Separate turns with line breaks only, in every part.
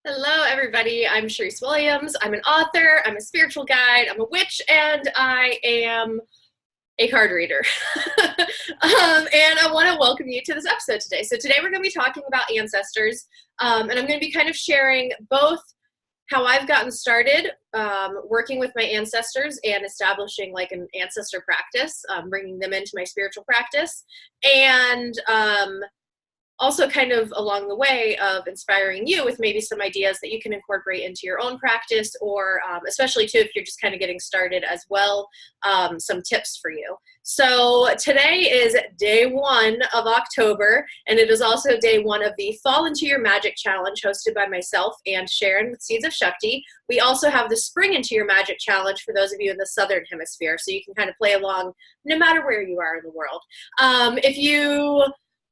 Hello, everybody. I'm Sharron Williams. I'm an author, I'm a spiritual guide, I'm a witch, and I am a card reader. And I want to welcome you to this episode today. So today we're going to be talking about ancestors, and I'm going to be kind of sharing both how I've gotten started working with my ancestors and establishing like an ancestor practice, bringing them into my spiritual practice, and also kind of along the way of inspiring you with maybe some ideas that you can incorporate into your own practice, or especially too if you're just kind of getting started as well, some tips for you. So today is day 1 of October, and it is also day 1 of the Fall Into Your Magic Challenge hosted by myself and Sharron with Seeds of Shakti. We also have the Spring Into Your Magic Challenge for those of you in the Southern Hemisphere, so you can kind of play along no matter where you are in the world.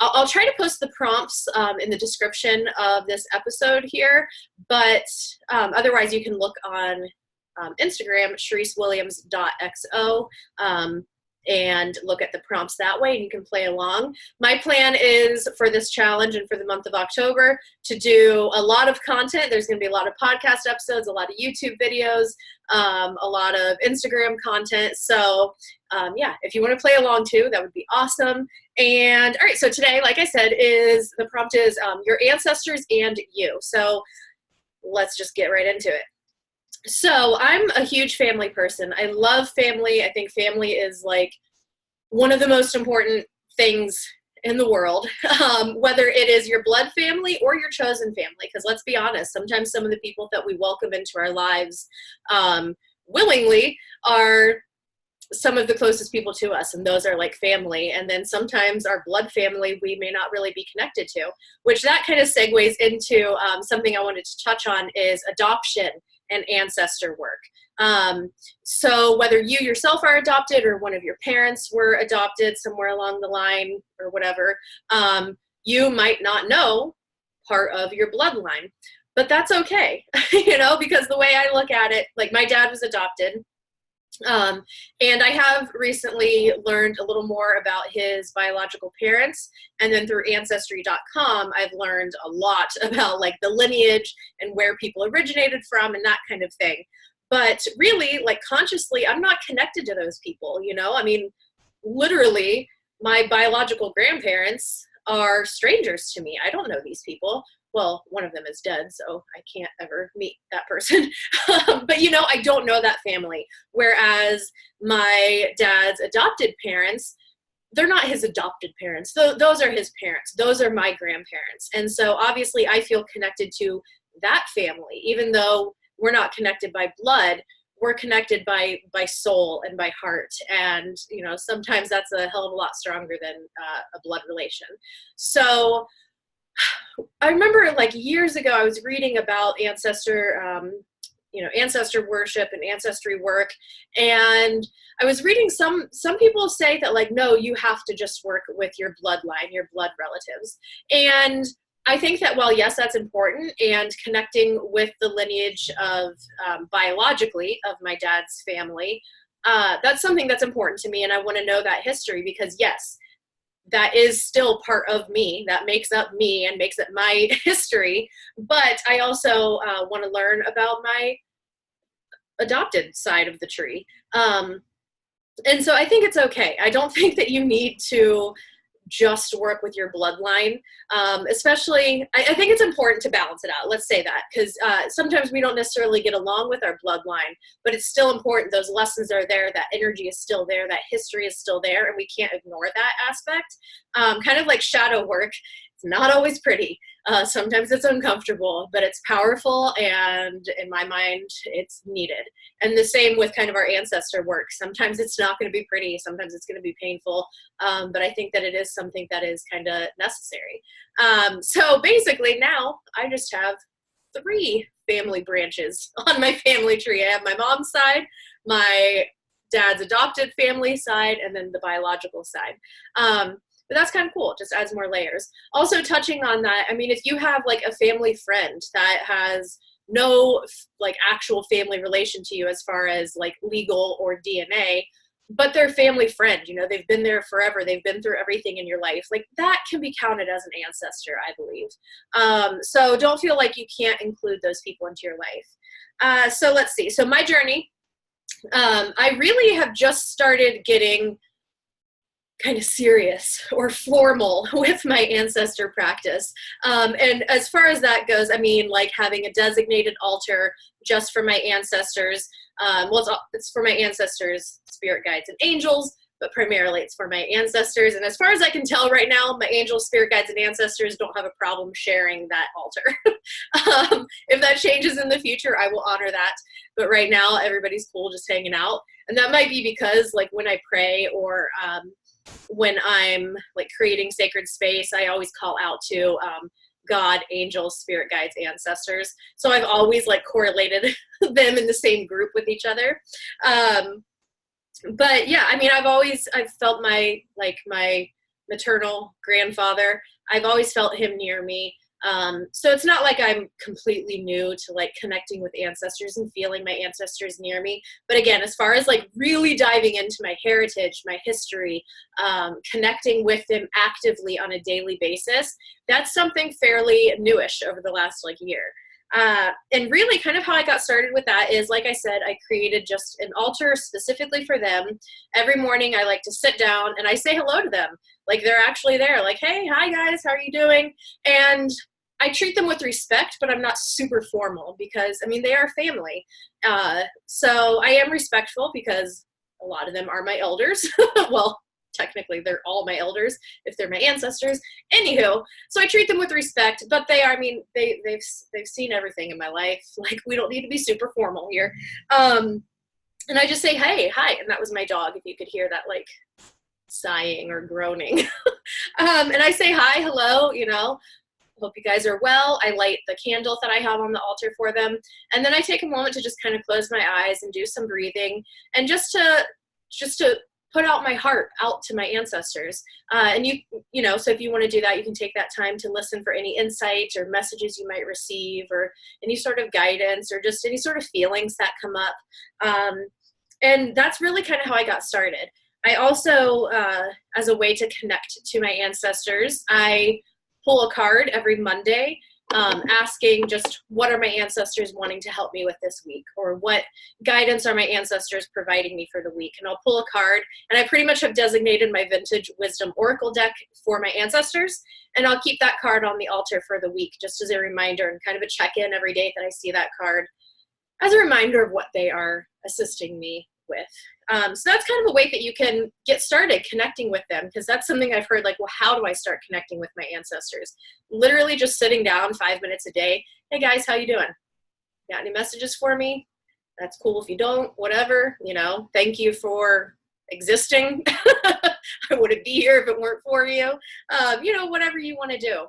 I'll try to post the prompts in the description of this episode here, but otherwise you can look on Instagram, SharronWilliams.xo, and look at the prompts that way, and you can play along. My plan is for this challenge and for the month of October to do a lot of content. There's going to be a lot of podcast episodes, a lot of YouTube videos, a lot of Instagram content. So yeah, if you want to play along too, that would be awesome. And all right, so today, like I said, the prompt is your ancestors and you. So let's just get right into it. So I'm a huge family person. I love family. I think family is like one of the most important things in the world, whether it is your blood family or your chosen family. Because let's be honest, sometimes some of the people that we welcome into our lives willingly are some of the closest people to us, and those are like family. And then sometimes our blood family we may not really be connected to, which that kind of segues into something I wanted to touch on is adoption and ancestor work. So whether you yourself are adopted or one of your parents were adopted somewhere along the line or whatever, you might not know part of your bloodline, but that's okay, because the way I look at it, like my dad was adopted. And I have recently learned a little more about his biological parents, and then through Ancestry.com, I've learned a lot about like the lineage and where people originated from and that kind of thing. But really, like consciously, I'm not connected to those people, I mean, literally, my biological grandparents are strangers to me. I don't know these people. Well, one of them is dead, so I can't ever meet that person. But, I don't know that family. Whereas my dad's adopted parents, they're not his adopted parents. Those are his parents. Those are my grandparents. And so obviously I feel connected to that family. Even though we're not connected by blood, we're connected by soul and by heart. And, sometimes that's a hell of a lot stronger than a blood relation. So I remember like years ago, I was reading about ancestor worship and ancestry work. And I was reading some people say that like, no, you have to just work with your bloodline, your blood relatives. And I think that while yes, that's important, and connecting with the lineage of biologically of my dad's family, that's something that's important to me. And I want to know that history because yes, that is still part of me, that makes up me and makes it my history. But I also want to learn about my adopted side of the tree. And so I think it's okay. I don't think that you need to just work with your bloodline, especially, I think it's important to balance it out. Let's say that, because sometimes we don't necessarily get along with our bloodline, but it's still important. Those lessons are there, that energy is still there, that history is still there, and we can't ignore that aspect. Kind of like shadow work. It's not always pretty. Sometimes it's uncomfortable, but it's powerful, and in my mind, it's needed. And the same with kind of our ancestor work. Sometimes it's not going to be pretty. Sometimes it's going to be painful. But I think that it is something that is kind of necessary. So basically now I just have 3 family branches on my family tree. I have my mom's side, my dad's adopted family side, and then the biological side. But that's kind of cool. It just adds more layers. Also touching on that, I mean, if you have like a family friend that has no like actual family relation to you as far as like legal or DNA, but they're family friend, you know, they've been there forever, they've been through everything in your life, like that can be counted as an ancestor, I believe. So don't feel like you can't include those people into your life. So let's see. So my journey, I really have just started getting kind of serious or formal with my ancestor practice. And as far as that goes, I mean, like having a designated altar just for my ancestors. Well, it's for my ancestors, spirit guides, and angels, but primarily it's for my ancestors. And as far as I can tell right now, my angels, spirit guides, and ancestors don't have a problem sharing that altar. If that changes in the future, I will honor that. But right now, everybody's cool just hanging out. And that might be because, like, when I pray or when I'm like creating sacred space, I always call out to God, angels, spirit guides, ancestors. So I've always like correlated them in the same group with each other. But yeah, I mean, I've felt my maternal grandfather. I've always felt him near me. So it's not like I'm completely new to like connecting with ancestors and feeling my ancestors near me. But again, as far as like really diving into my heritage, my history, connecting with them actively on a daily basis, that's something fairly newish over the last like year. And really kind of how I got started with that is, like I said, I created just an altar specifically for them. Every morning I like to sit down and I say hello to them. Like they're actually there, like, hey, hi guys, how are you doing? And I treat them with respect, but I'm not super formal because, I mean, they are family. So I am respectful because a lot of them are my elders. Well, technically they're all my elders if they're my ancestors. Anywho, so I treat them with respect, but they are, I mean, they've seen everything in my life. Like, we don't need to be super formal here. And I just say, hey, hi. And that was my dog, if you could hear that, like, sighing or groaning. And I say hi, hello, you know, hope you guys are well. I light the candle that I have on the altar for them. And then I take a moment to just kind of close my eyes and do some breathing and just to put out my heart out to my ancestors. And you know, so if you want to do that, you can take that time to listen for any insight or messages you might receive or any sort of guidance or just any sort of feelings that come up. And that's really kind of how I got started. I also, as a way to connect to my ancestors, I pull a card every Monday asking just what are my ancestors wanting to help me with this week, or what guidance are my ancestors providing me for the week. And I'll pull a card, and I pretty much have designated my vintage wisdom oracle deck for my ancestors, and I'll keep that card on the altar for the week just as a reminder and kind of a check-in every day that I see that card as a reminder of what they are assisting me with. So that's kind of a way that you can get started connecting with them, because that's something I've heard, like, well, how do I start connecting with my ancestors? Literally just sitting down 5 minutes a day. Hey guys, how you doing? Got any messages for me? That's cool if you don't, whatever, you know, thank you for existing. I wouldn't be here if it weren't for you. You know, whatever you want to do.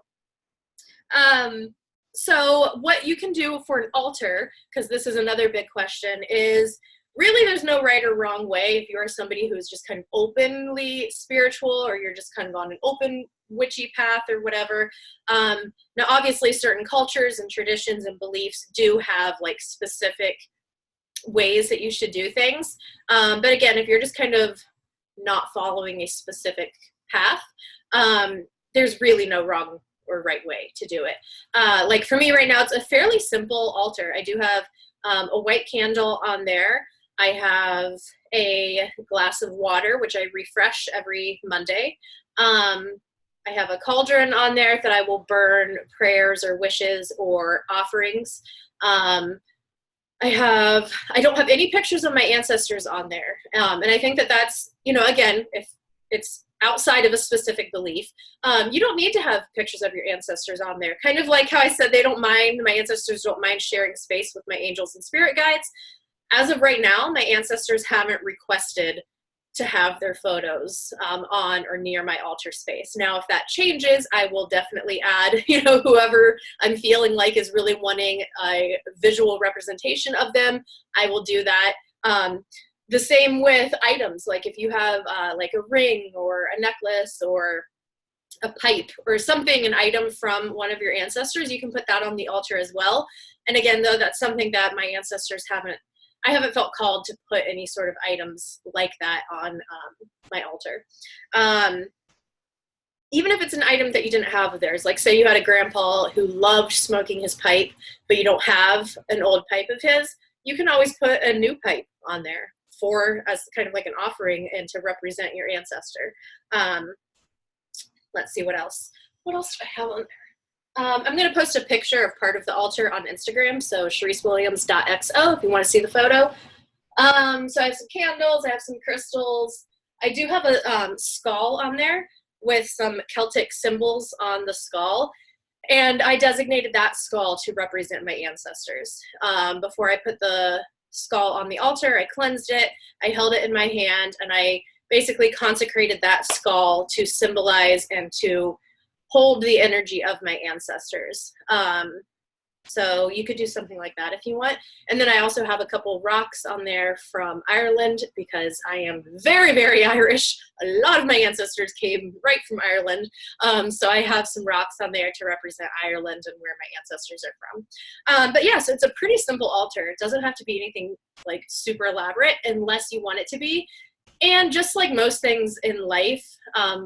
So what you can do for an altar, because this is another big question, is really there's no right or wrong way. If you're somebody who's just kind of openly spiritual, or you're just kind of on an open witchy path or whatever. Now, obviously, certain cultures and traditions and beliefs do have like specific ways that you should do things. But again, if you're just kind of not following a specific path, there's really no wrong or right way to do it. Like for me right now, it's a fairly simple altar. I do have a white candle on there. I have a glass of water, which I refresh every Monday. I have a cauldron on there that I will burn prayers or wishes or offerings. I don't have any pictures of my ancestors on there. And I think that that's, you know, again, if it's outside of a specific belief, you don't need to have pictures of your ancestors on there. Kind of like how I said my ancestors don't mind sharing space with my angels and spirit guides. As of right now, my ancestors haven't requested to have their photos on or near my altar space. Now, if that changes, I will definitely add, you know, whoever I'm feeling like is really wanting a visual representation of them, I will do that. The same with items, like if you have like a ring or a necklace or a pipe or something, an item from one of your ancestors, you can put that on the altar as well. And again, though, that's something that my ancestors haven't I haven't felt called to put any sort of items like that on my altar. Even if it's an item that you didn't have of theirs, like say you had a grandpa who loved smoking his pipe, but you don't have an old pipe of his, you can always put a new pipe on there as kind of like an offering and to represent your ancestor. Let's see what else. What else do I have on there? I'm going to post a picture of part of the altar on Instagram, so SharriceWilliams.xo if you want to see the photo. So I have some candles, I have some crystals. I do have a skull on there with some Celtic symbols on the skull, and I designated that skull to represent my ancestors. Before I put the skull on the altar, I cleansed it, I held it in my hand, and I basically consecrated that skull to symbolize and to hold the energy of my ancestors. So you could do something like that if you want. And then I also have a couple rocks on there from Ireland because I am very, very Irish. A lot of my ancestors came right from Ireland. So I have some rocks on there to represent Ireland and where my ancestors are from. But yeah, so it's a pretty simple altar. It doesn't have to be anything like super elaborate unless you want it to be. And just like most things in life,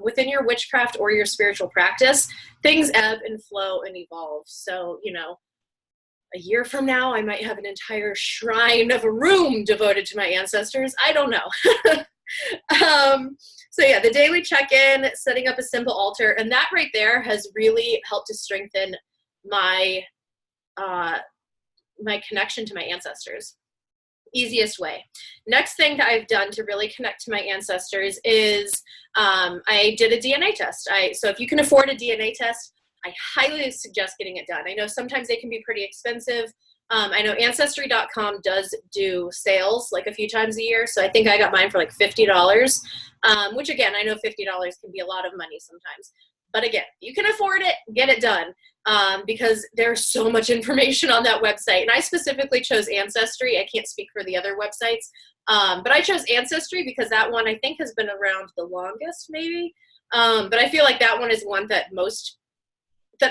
within your witchcraft or your spiritual practice, things ebb and flow and evolve. So, you know, a year from now, I might have an entire shrine of a room devoted to my ancestors. I don't know. So yeah, the daily check-in, setting up a simple altar, and that right there has really helped to strengthen my my connection to my ancestors. Easiest way. Next thing that I've done to really connect to my ancestors is I did a DNA test. So if you can afford a DNA test, I highly suggest getting it done. I know sometimes they can be pretty expensive. I know Ancestry.com does do sales like a few times a year. So I think I got mine for like $50, which again, I know $50 can be a lot of money sometimes. But again, you can afford it, get it done. Because there's so much information on that website. And I specifically chose Ancestry. I can't speak for the other websites. But I chose Ancestry because that one I think has been around the longest maybe. But I feel like that one is one that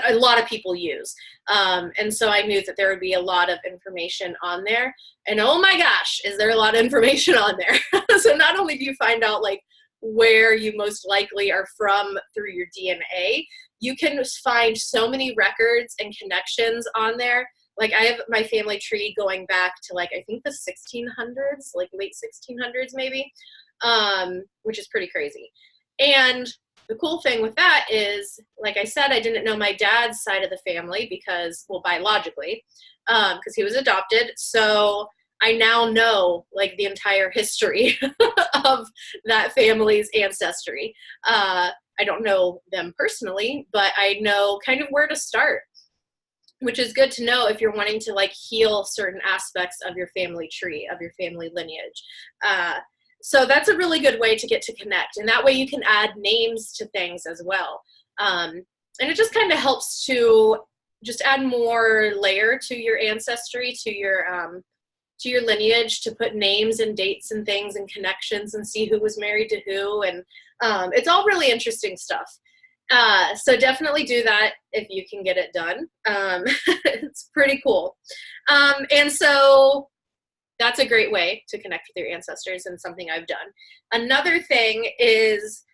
a lot of people use. And so I knew that there would be a lot of information on there. And oh my gosh, is there a lot of information on there. So not only do you find out like where you most likely are from through your DNA, you can find so many records and connections on there. Like I have my family tree going back to like, I think the 1600s, like late 1600s maybe, which is pretty crazy. And the cool thing with that is, like I said, I didn't know my dad's side of the family because, well, biologically, because he was adopted. So I now know like the entire history of that family's ancestry. I don't know them personally, but I know kind of where to start, which is good to know if you're wanting to like heal certain aspects of your family tree, of your family lineage. So that's a really good way to get to connect. And that way you can add names to things as well. And it just kind of helps to just add more layer to your ancestry, to your lineage, to put names and dates and things and connections and see who was married to who. And it's all really interesting stuff. So definitely do that if you can get it done. It's pretty cool. And so that's a great way to connect with your ancestors and something I've done. Another thing is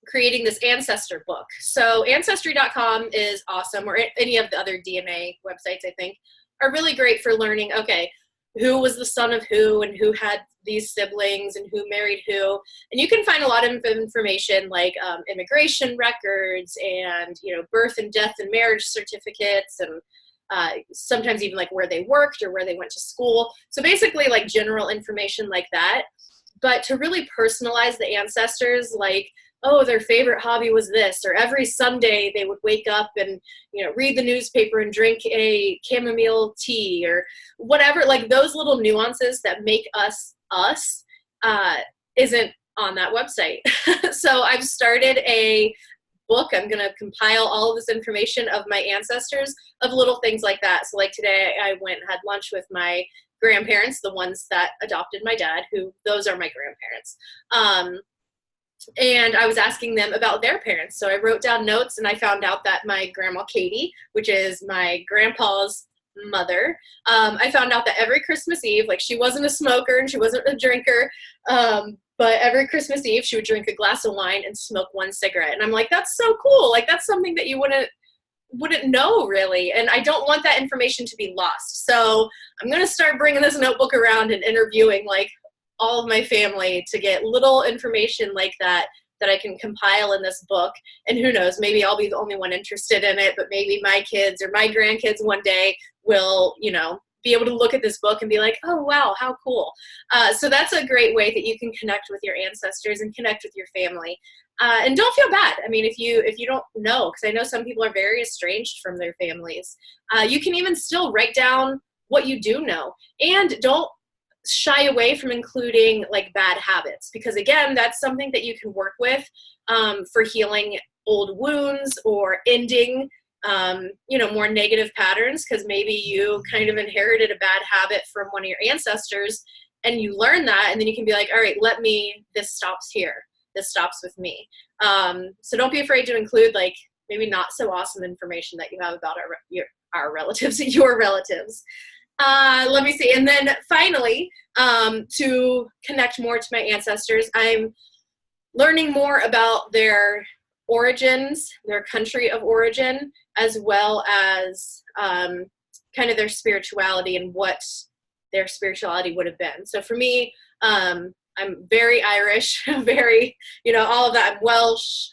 creating this Ancestor book. So Ancestry.com is awesome, or any of the other DNA websites, I think, are really great for learning, okay, who was the son of who and who had these siblings and who married who. And you can find a lot of information like immigration records and, you know, birth and death and marriage certificates and sometimes even like where they worked or where they went to school. So basically like general information like that. But to really personalize the ancestors, like, oh, their favorite hobby was this, or every Sunday they would wake up and, you know, read the newspaper and drink a chamomile tea or whatever, like those little nuances that make us us isn't on that website. So I've started a book. I'm going to compile all of this information of my ancestors, of little things like that. So like today I went and had lunch with my grandparents, the ones that adopted my dad, who those are my grandparents. And I was asking them about their parents. So I wrote down notes and I found out that my grandma Katie, which is my grandpa's mother, I found out that every Christmas Eve, like she wasn't a smoker and she wasn't a drinker, but every Christmas Eve she would drink a glass of wine and smoke one cigarette. And I'm like, that's so cool. Like that's something that you wouldn't know really. And I don't want that information to be lost. So I'm going to start bringing this notebook around and interviewing like all of my family to get little information like that I can compile in this book. And who knows, maybe I'll be the only one interested in it, but maybe my kids or my grandkids one day will, you know, be able to look at this book and be like, oh, wow, how cool. So that's a great way that you can connect with your ancestors and connect with your family. And don't feel bad. I mean, if you don't know, because I know some people are very estranged from their families, you can even still write down what you do know. And don't shy away from including like bad habits, because again, that's something that you can work with for healing old wounds or ending you know, more negative patterns, because maybe you kind of inherited a bad habit from one of your ancestors and you learn that, and then you can be like, all right, this stops here. This stops with me. So don't be afraid to include like maybe not so awesome information that you have about our relatives, your relatives. Let me see. And then finally, to connect more to my ancestors, I'm learning more about their origins, their country of origin, as well as kind of their spirituality and what their spirituality would have been. So for me, I'm very Irish, very, you know, all of that. I'm Welsh,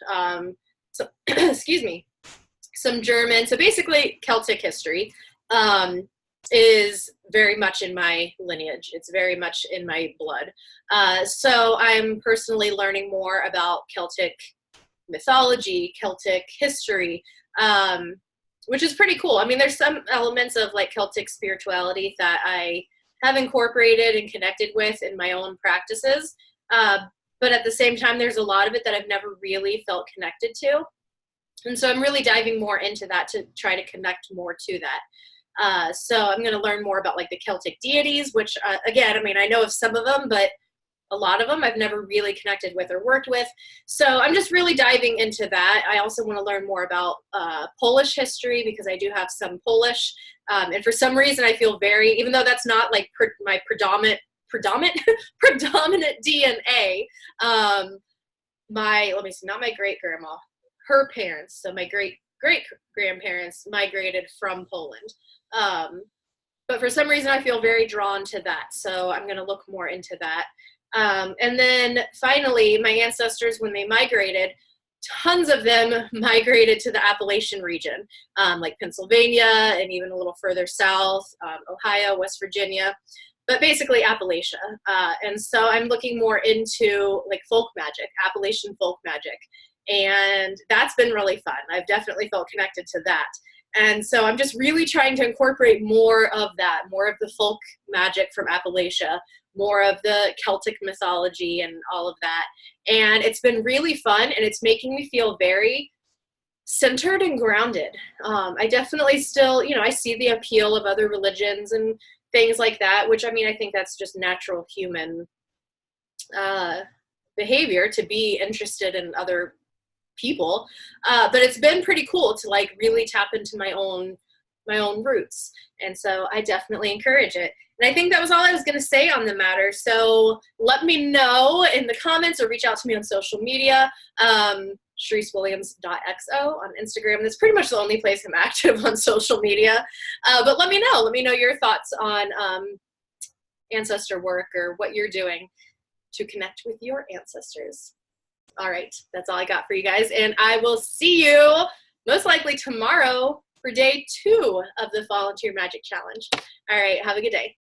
so, excuse me, some German. So basically Celtic history is very much in my lineage. It's very much in my blood. So I'm personally learning more about Celtic mythology, Celtic history, which is pretty cool. I mean, there's some elements of like Celtic spirituality that I have incorporated and connected with in my own practices. But at the same time, there's a lot of it that I've never really felt connected to. And so I'm really diving more into that to try to connect more to that. So I'm going to learn more about like the Celtic deities, which again, I mean, I know of some of them, but a lot of them I've never really connected with or worked with. So I'm just really diving into that. I also want to learn more about Polish history, because I do have some Polish. And for some reason I feel very, even though that's not like my predominant DNA, let me see, not my great grandma, her parents. So my great grandparents migrated from Poland. But for some reason I feel very drawn to that. So I'm going to look more into that. And then finally, my ancestors, when they migrated, tons of them migrated to the Appalachian region, like Pennsylvania and even a little further south, Ohio, West Virginia, but basically Appalachia. And so I'm looking more into like folk magic, Appalachian folk magic. And that's been really fun. I've definitely felt connected to that. And so I'm just really trying to incorporate more of that, more of the folk magic from Appalachia, more of the Celtic mythology and all of that. And it's been really fun, and it's making me feel very centered and grounded. I definitely still, you know, I see the appeal of other religions and things like that, which, I mean, I think that's just natural human behavior to be interested in other people. But it's been pretty cool to like really tap into my own roots. And so I definitely encourage it. And I think that was all I was going to say on the matter. So let me know in the comments or reach out to me on social media. SharronWilliams.xo on Instagram. That's pretty much the only place I'm active on social media. But let me know. Let me know your thoughts on ancestor work or what you're doing to connect with your ancestors. All right. That's all I got for you guys. And I will see you most likely tomorrow for day 2 of the Volunteer Magic Challenge. All right. Have a good day.